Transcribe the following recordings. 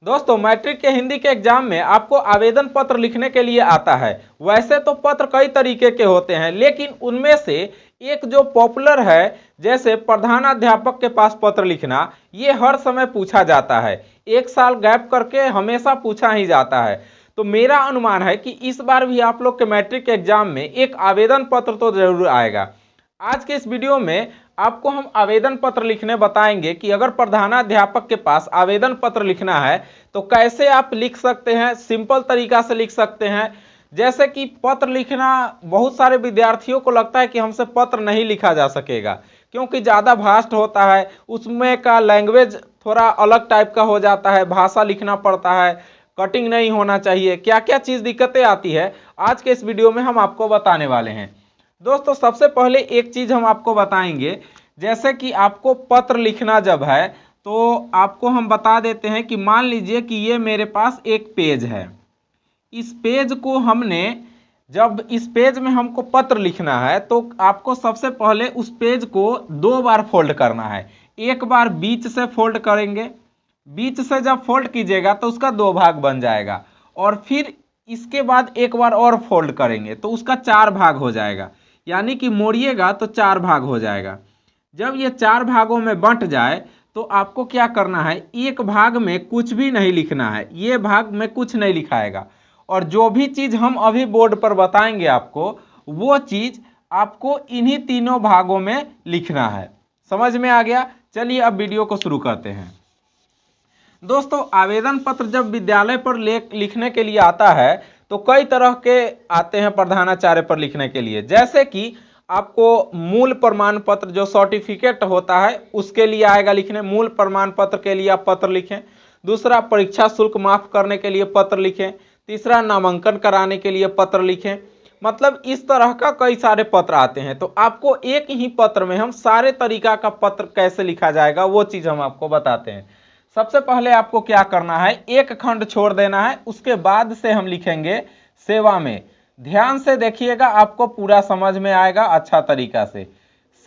दोस्तों मैट्रिक के हिंदी के एग्जाम में आपको आवेदन पत्र लिखने के लिए आता है। वैसे तो पत्र कई तरीके के होते हैं, लेकिन उनमें से एक जो पॉपुलर है, जैसे प्रधानाध्यापक के पास पत्र लिखना, ये हर समय पूछा जाता है। एक साल गैप करके हमेशा पूछा ही जाता है। तो मेरा अनुमान है कि इस बार भी आप लोग के मैट्रिक के एग्जाम में एक आवेदन पत्र तो जरूर आएगा। आज के इस वीडियो में आपको हम आवेदन पत्र लिखने बताएंगे कि अगर प्रधानाध्यापक के पास आवेदन पत्र लिखना है तो कैसे आप लिख सकते हैं, सिंपल तरीका से लिख सकते हैं। जैसे कि पत्र लिखना बहुत सारे विद्यार्थियों को लगता है कि हमसे पत्र नहीं लिखा जा सकेगा, क्योंकि ज़्यादा भास्ट होता है, उसमें का लैंग्वेज थोड़ा अलग टाइप का हो जाता है, भाषा लिखना पड़ता है, कटिंग नहीं होना चाहिए, क्या क्या चीज़ दिक्कतें आती है, आज के इस वीडियो में हम आपको बताने वाले हैं। दोस्तों सबसे पहले एक चीज हम आपको बताएंगे, जैसे कि आपको पत्र लिखना जब है तो आपको हम बता देते हैं कि मान लीजिए कि ये मेरे पास एक पेज है। इस पेज को हमने, जब इस पेज में हमको पत्र लिखना है तो आपको सबसे पहले उस पेज को 2 बार फोल्ड करना है। एक बार बीच से फोल्ड करेंगे, बीच से जब फोल्ड कीजिएगा तो उसका 2 भाग बन जाएगा, और फिर इसके बाद एक बार और फोल्ड करेंगे तो उसका 4 भाग हो जाएगा, यानी कि मोड़िएगा तो 4 भाग हो जाएगा। जब ये 4 भागों में बंट जाए तो आपको क्या करना है, एक भाग में कुछ भी नहीं लिखना है, ये भाग में कुछ नहीं लिखाएगा, और जो भी चीज हम अभी बोर्ड पर बताएंगे आपको, वो चीज आपको इन्हीं तीनों भागों में लिखना है। समझ में आ गया? चलिए अब वीडियो को शुरू करते हैं। दोस्तों आवेदन पत्र जब विद्यालय पर लिखने के लिए आता है तो कई तरह के आते हैं प्रधानाचार्य पर लिखने के लिए। जैसे कि आपको मूल प्रमाण पत्र जो सर्टिफिकेट होता है उसके लिए आएगा लिखने, मूल प्रमाण पत्र के लिए आप पत्र लिखें। दूसरा परीक्षा शुल्क माफ करने के लिए पत्र लिखें। तीसरा नामांकन कराने के लिए पत्र लिखें। मतलब इस तरह का कई सारे पत्र आते हैं। तो आपको एक ही पत्र में हम सारे तरीका का पत्र कैसे लिखा जाएगा वो चीज हम आपको बताते हैं। सबसे पहले आपको क्या करना है, एक खंड छोड़ देना है, उसके बाद से हम लिखेंगे सेवा में। ध्यान से देखिएगा, आपको पूरा समझ में आएगा अच्छा तरीका से।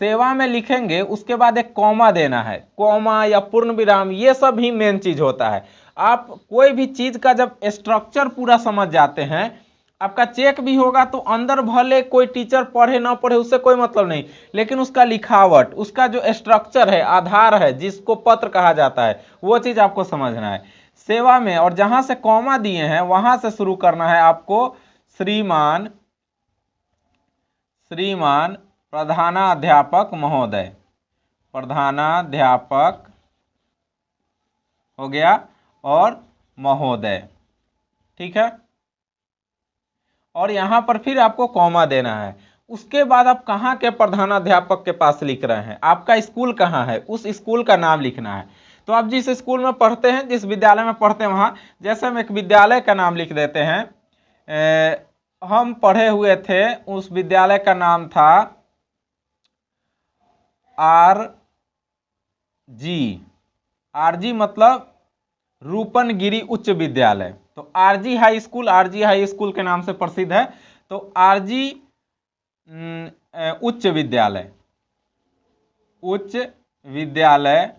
सेवा में लिखेंगे, उसके बाद एक कॉमा देना है, कॉमा या पूर्ण विराम, ये सब ही मेन चीज होता है। आप कोई भी चीज का जब स्ट्रक्चर पूरा समझ जाते हैं, आपका चेक भी होगा तो अंदर भले कोई टीचर पढ़े ना पढ़े उससे कोई मतलब नहीं, लेकिन उसका लिखावट, उसका जो स्ट्रक्चर है, आधार है, जिसको पत्र कहा जाता है, वो चीज आपको समझना है सेवा में। और जहां से कॉमा दिए हैं वहां से शुरू करना है आपको, श्रीमान, श्रीमान प्रधानाध्यापक महोदय, प्रधानाध्यापक हो गया, और महोदय, ठीक है। और यहां पर फिर आपको कॉमा देना है। उसके बाद आप कहां के प्रधानाध्यापक के पास लिख रहे हैं, आपका स्कूल कहां है, उस स्कूल का नाम लिखना है। तो आप जिस स्कूल में पढ़ते हैं, जिस विद्यालय में पढ़ते हैं, वहां जैसे हम एक विद्यालय का नाम लिख देते हैं। हम पढ़े हुए थे, उस विद्यालय का नाम था RG। RG मतलब रूपनगिरी उच्च विद्यालय। तो RG high school, RG high school के नाम से प्रसिद्ध है। तो RG उच्च विद्यालय, उच्च विद्यालय।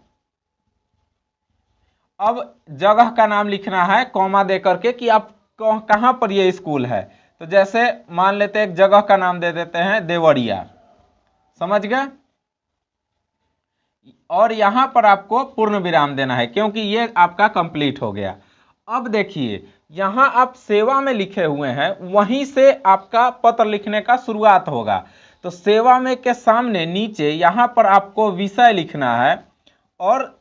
अब जगह का नाम लिखना है कॉमा दे करके कि आप कहां पर ये स्कूल है। तो जैसे मान लेते हैं एक जगह का नाम दे देते हैं देवरिया, समझ गए। और यहां पर आपको पूर्ण विराम देना है, क्योंकि ये आपका कंप्लीट हो गया। अब देखिए यहां आप सेवा में लिखे हुए हैं, वहीं से आपका पत्र लिखने का शुरुआत होगा। तो सेवा में के सामने नीचे यहां पर आपको विषय लिखना है। और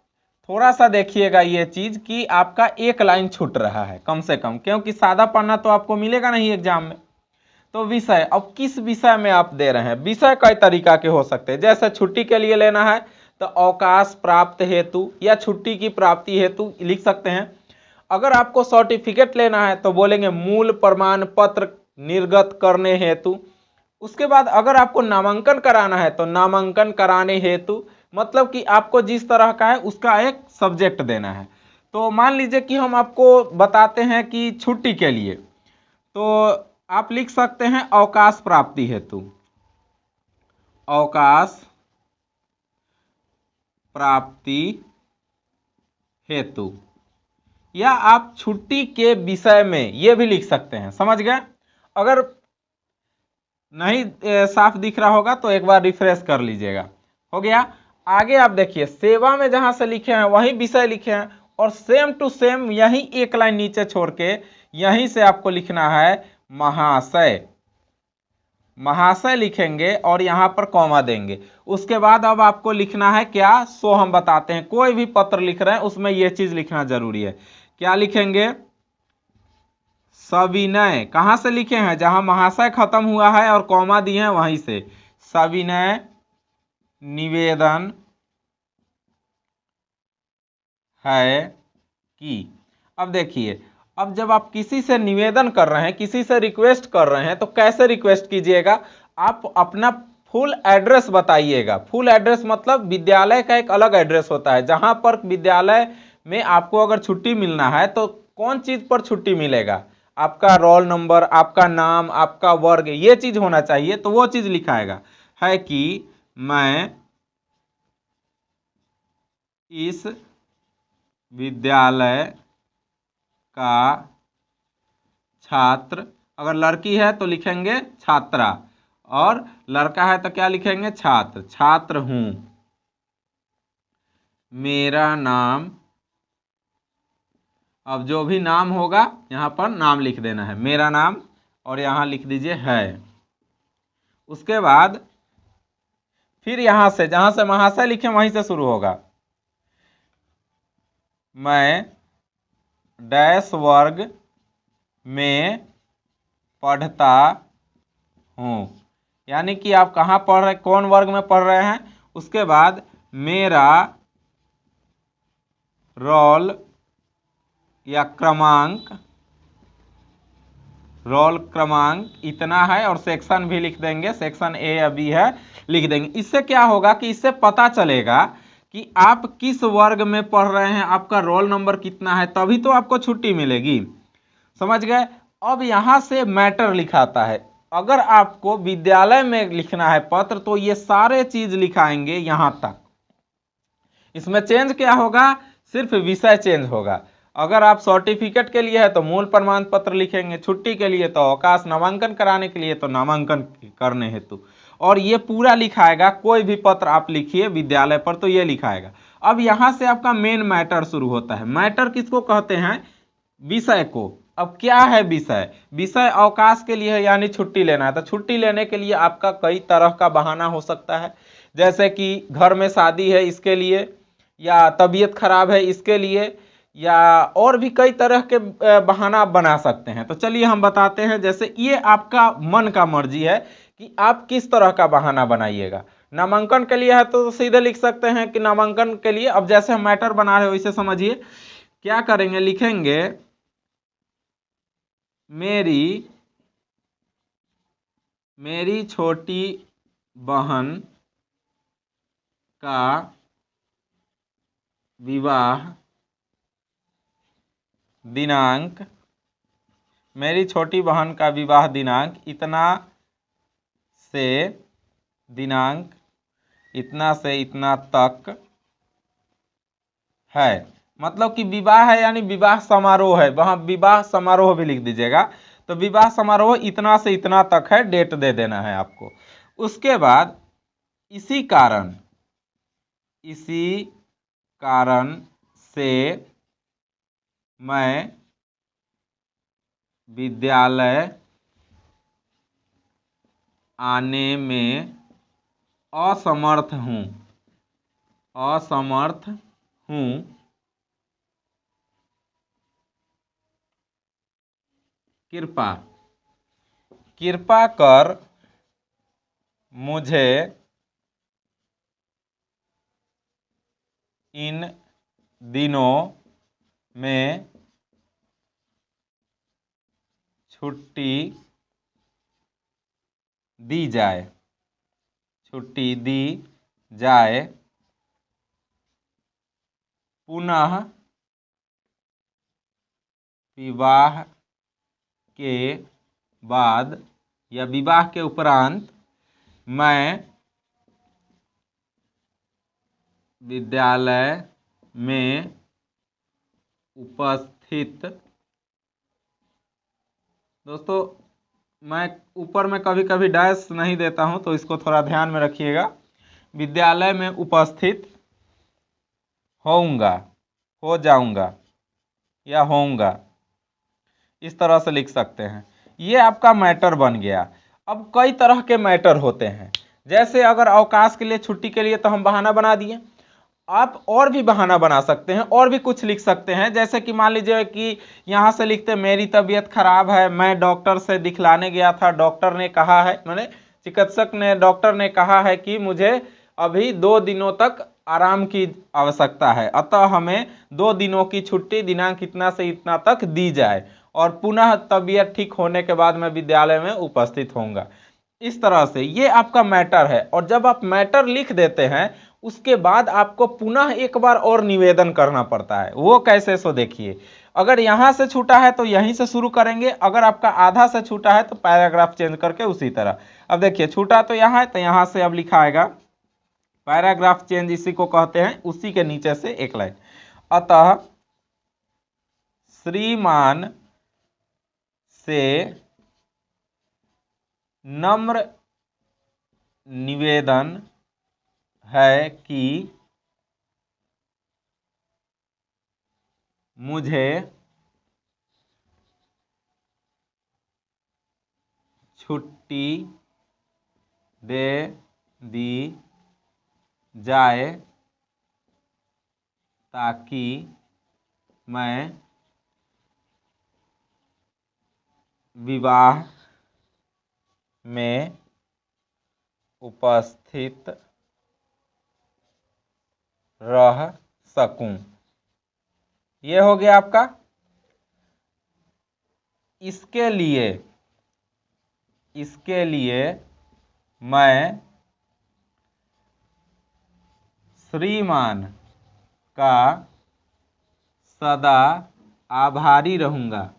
थोड़ा सा देखिएगा ये चीज कि आपका एक लाइन छूट रहा है कम से कम, क्योंकि सादा पढ़ना तो आपको मिलेगा नहीं एग्जाम में। तो विषय, अब किस विषय में आप दे रहे हैं, विषय कई तरीका के हो सकते हैं। जैसे छुट्टी के लिए लेना है तो अवकाश प्राप्त हेतु या छुट्टी की प्राप्ति हेतु लिख सकते हैं। अगर आपको सर्टिफिकेट लेना है तो बोलेंगे मूल प्रमाण पत्र निर्गत करने हेतु। उसके बाद अगर आपको नामांकन कराना है तो नामांकन कराने हेतु, मतलब कि आपको जिस तरह का है उसका एक सब्जेक्ट देना है। तो मान लीजिए कि हम आपको बताते हैं कि छुट्टी के लिए, तो आप लिख सकते हैं अवकाश प्राप्ति हेतु, अवकाश प्राप्ति हेतु। या आप छुट्टी के विषय में ये भी लिख सकते हैं। समझ गए? अगर नहीं साफ दिख रहा होगा तो एक बार रिफ्रेश कर लीजिएगा। हो गया। आगे आप देखिए, सेवा में जहां से लिखे हैं वही विषय लिखे हैं, और सेम टू सेम यही एक लाइन नीचे छोड़ के यहीं से आपको लिखना है महाशय। महाशय लिखेंगे और यहां पर कॉमा देंगे। उसके बाद अब आपको लिखना है क्या, सो हम बताते हैं। कोई भी पत्र लिख रहे हैं उसमें यह चीज लिखना जरूरी है। क्या लिखेंगे? सविनय। कहां से लिखे हैं? जहां महाशय खत्म हुआ है और कॉमा दिए हैं वहीं से। सविनय निवेदन है कि। अब देखिए, अब जब आप किसी से निवेदन कर रहे हैं, किसी से रिक्वेस्ट कर रहे हैं, तो कैसे रिक्वेस्ट कीजिएगा? आप अपना फुल एड्रेस बताइएगा। फुल एड्रेस मतलब विद्यालय का एक अलग एड्रेस होता है, जहां पर विद्यालय में आपको अगर छुट्टी मिलना है तो कौन चीज पर छुट्टी मिलेगा, आपका रोल नंबर, आपका नाम, आपका वर्ग, ये चीज होना चाहिए। तो वो चीज लिखाएगा है कि मैं इस विद्यालय का छात्र, अगर लड़की है तो लिखेंगे छात्रा, और लड़का है तो क्या लिखेंगे? छात्र। छात्र हूं। मेरा नाम, अब जो भी नाम होगा यहां पर नाम लिख देना है, मेरा नाम, और यहां लिख दीजिए है। उसके बाद फिर यहां से जहां से महाशय लिखे वहीं से शुरू होगा। मैं डैश वर्ग में पढ़ता हूं, यानी कि आप कहां पढ़ रहे, कौन वर्ग में पढ़ रहे हैं। उसके बाद मेरा रोल या क्रमांक, रोल क्रमांक इतना है, और सेक्शन भी लिख देंगे, सेक्शन ए या बी है लिख देंगे। इससे क्या होगा कि इससे पता चलेगा कि आप किस वर्ग में पढ़ रहे हैं, आपका रोल नंबर कितना है, तभी तो आपको छुट्टी मिलेगी। समझ गए? अब यहां से मैटर लिखाता है। अगर आपको विद्यालय में लिखना है पत्र तो ये सारे चीज लिखाएंगे यहां तक। इसमें चेंज क्या होगा? सिर्फ विषय चेंज होगा। अगर आप सर्टिफिकेट के लिए है तो मूल प्रमाण पत्र लिखेंगे, छुट्टी के लिए तो अवकाश, नामांकन कराने के लिए तो नामांकन करने हेतु, और ये पूरा लिखाएगा। कोई भी पत्र आप लिखिए विद्यालय पर तो ये लिखाएगा। अब यहां से आपका मेन मैटर शुरू होता है। मैटर किसको कहते हैं? विषय को। अब क्या है विषय? विषय अवकाश के लिए है, यानी छुट्टी लेना है। तो छुट्टी लेने के लिए आपका कई तरह का बहाना हो सकता है, जैसे कि घर में शादी है इसके लिए, या तबीयत खराब है इसके लिए, या और भी कई तरह के बहाना आप बना सकते हैं। तो चलिए हम बताते हैं। जैसे ये आपका मन का मर्जी है कि आप किस तरह का बहाना बनाइएगा। नामांकन के लिए है तो सीधे लिख सकते हैं कि नामांकन के लिए। अब जैसे हम मैटर बना रहे हो वैसे समझिए क्या करेंगे, लिखेंगे मेरी छोटी बहन का विवाह दिनांक, मेरी छोटी बहन का विवाह दिनांक इतना से दिनांक इतना से इतना तक है। मतलब कि विवाह है यानी विवाह समारोह है, वहां विवाह समारोह भी लिख दीजिएगा। तो विवाह समारोह इतना से इतना तक है, डेट दे देना है आपको। उसके बाद इसी कारण से मैं विद्यालय आने में असमर्थ हूं। कृपा कर मुझे इन दिनों में छुट्टी दी जाए। पुनः विवाह के बाद या विवाह के उपरांत मैं विद्यालय में उपस्थित उपस्थित। दोस्तों मैं ऊपर में कभी कभी डैश नहीं देता हूं, तो इसको थोड़ा ध्यान में रखिएगा। विद्यालय में उपस्थित होऊंगा, हो जाऊंगा या होऊंगा, इस तरह से लिख सकते हैं। ये आपका मैटर बन गया। अब कई तरह के मैटर होते हैं, जैसे अगर अवकाश के लिए, छुट्टी के लिए तो हम बहाना बना दिए। आप और भी बहाना बना सकते हैं, और भी कुछ लिख सकते हैं। जैसे कि मान लीजिए कि यहाँ से लिखते मेरी तबीयत खराब है, मैं डॉक्टर से दिखलाने गया था, डॉक्टर ने कहा है, माने चिकित्सक ने, डॉक्टर ने कहा है कि मुझे अभी 2 दिनों तक आराम की आवश्यकता है, अतः हमें 2 दिनों की छुट्टी दिनांक इतना से इतना तक दी जाए, और पुनः तबीयत ठीक होने के बाद मैं विद्यालय में उपस्थित होऊंगा। इस तरह से ये आपका मैटर है। और जब आप मैटर लिख देते हैं, उसके बाद आपको पुनः एक बार और निवेदन करना पड़ता है। वो कैसे, सो देखिए। अगर यहां से छूटा है तो यहीं से शुरू करेंगे, अगर आपका आधा से छूटा है तो पैराग्राफ चेंज करके उसी तरह। अब देखिए, छूटा तो यहां है, तो यहां से अब लिखा आएगा पैराग्राफ चेंज, इसी को कहते हैं। उसी के नीचे से एक लाइन, अतः श्रीमान से नम्र निवेदन है कि मुझे छुट्टी दे दी जाए ताकि मैं विवाह में उपस्थित रह सकूं। यह हो गया आपका। इसके लिए मैं श्रीमान का सदा आभारी रहूंगा,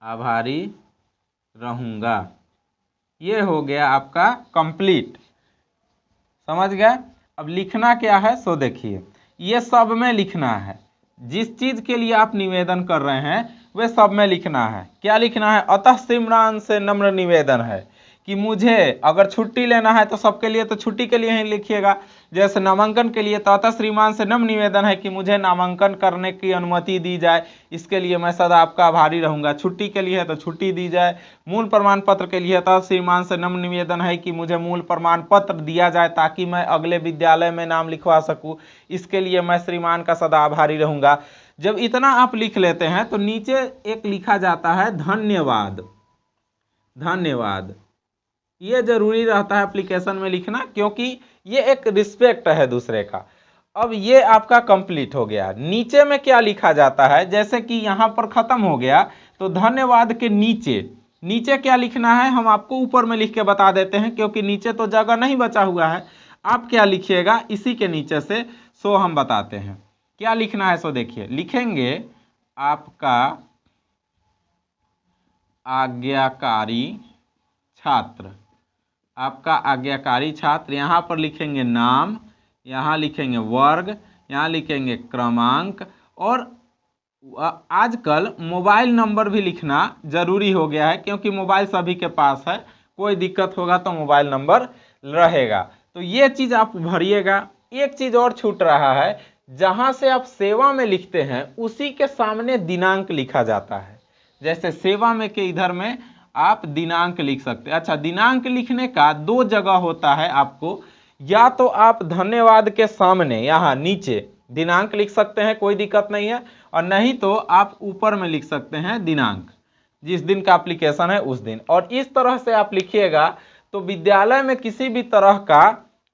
आभारी रहूंगा। ये हो गया आपका कंप्लीट। समझ गए। अब लिखना क्या है, सो देखिए। ये सब में लिखना है, जिस चीज के लिए आप निवेदन कर रहे हैं वे सब में लिखना है। क्या लिखना है, अतः श्रीमान से नम्र निवेदन है कि मुझे अगर छुट्टी लेना है तो सबके लिए तो छुट्टी के लिए ही लिखिएगा। जैसे नामांकन के लिए तो अतः श्रीमान से नम्र निवेदन है कि मुझे नामांकन करने की अनुमति दी जाए, इसके लिए मैं सदा आपका आभारी रहूंगा। छुट्टी के लिए है तो छुट्टी दी जाए। मूल प्रमाण पत्र के लिए अतः श्रीमान से नम्र निवेदन है कि मुझे मूल प्रमाण पत्र दिया जाए ताकि मैं अगले विद्यालय में नाम लिखवा सकूं, इसके लिए मैं श्रीमान का सदा आभारी रहूंगा। जब इतना आप लिख लेते हैं तो नीचे एक लिखा जाता है धन्यवाद। धन्यवाद ये जरूरी रहता है एप्लीकेशन में लिखना, क्योंकि ये एक रिस्पेक्ट है दूसरे का। अब ये आपका कंप्लीट हो गया। नीचे में क्या लिखा जाता है, जैसे कि यहां पर खत्म हो गया तो धन्यवाद के नीचे क्या लिखना है हम आपको ऊपर में लिख के बता देते हैं, क्योंकि नीचे तो जगह नहीं बचा हुआ है। आप क्या लिखिएगा इसी के नीचे से, सो हम बताते हैं क्या लिखना है। सो देखिए, लिखेंगे आपका आज्ञाकारी छात्र, आपका आज्ञाकारी छात्र। यहाँ पर लिखेंगे नाम, यहाँ लिखेंगे वर्ग, यहाँ लिखेंगे क्रमांक, और आजकल मोबाइल नंबर भी लिखना जरूरी हो गया है, क्योंकि मोबाइल सभी के पास है। कोई दिक्कत होगा तो मोबाइल नंबर रहेगा, तो ये चीज आप भरिएगा। एक चीज और छूट रहा है, जहां से आप सेवा में लिखते हैं उसी के सामने दिनांक लिखा जाता है। जैसे सेवा में के इधर में आप दिनांक लिख सकते हैं। अच्छा, दिनांक लिखने का 2 जगह होता है आपको, या तो आप धन्यवाद के सामने यहाँ नीचे दिनांक लिख सकते हैं, कोई दिक्कत नहीं है, और नहीं तो आप ऊपर में लिख सकते हैं दिनांक, जिस दिन का एप्लीकेशन है उस दिन। और इस तरह से आप लिखिएगा तो विद्यालय में किसी भी तरह का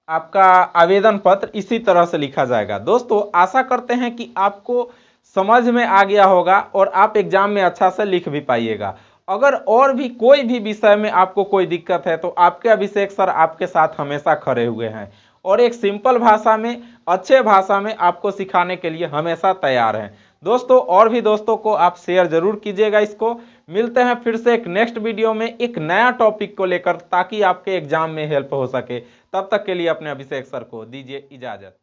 आपका आवेदन पत्र इसी तरह से लिखा जाएगा। दोस्तों आशा करते हैं कि आपको समझ में आ गया होगा और आप एग्जाम में अच्छा से लिख भी पाइएगा। अगर और भी कोई भी विषय में आपको कोई दिक्कत है तो आपके अभिषेक सर आपके साथ हमेशा खड़े हुए हैं, और एक सिंपल भाषा में, अच्छे भाषा में आपको सिखाने के लिए हमेशा तैयार हैं। दोस्तों और भी दोस्तों को आप शेयर जरूर कीजिएगा इसको। मिलते हैं फिर से एक नेक्स्ट वीडियो में एक नया टॉपिक को लेकर, ताकि आपके एग्जाम में हेल्प हो सके। तब तक के लिए अपने अभिषेक सर को दीजिए इजाजत।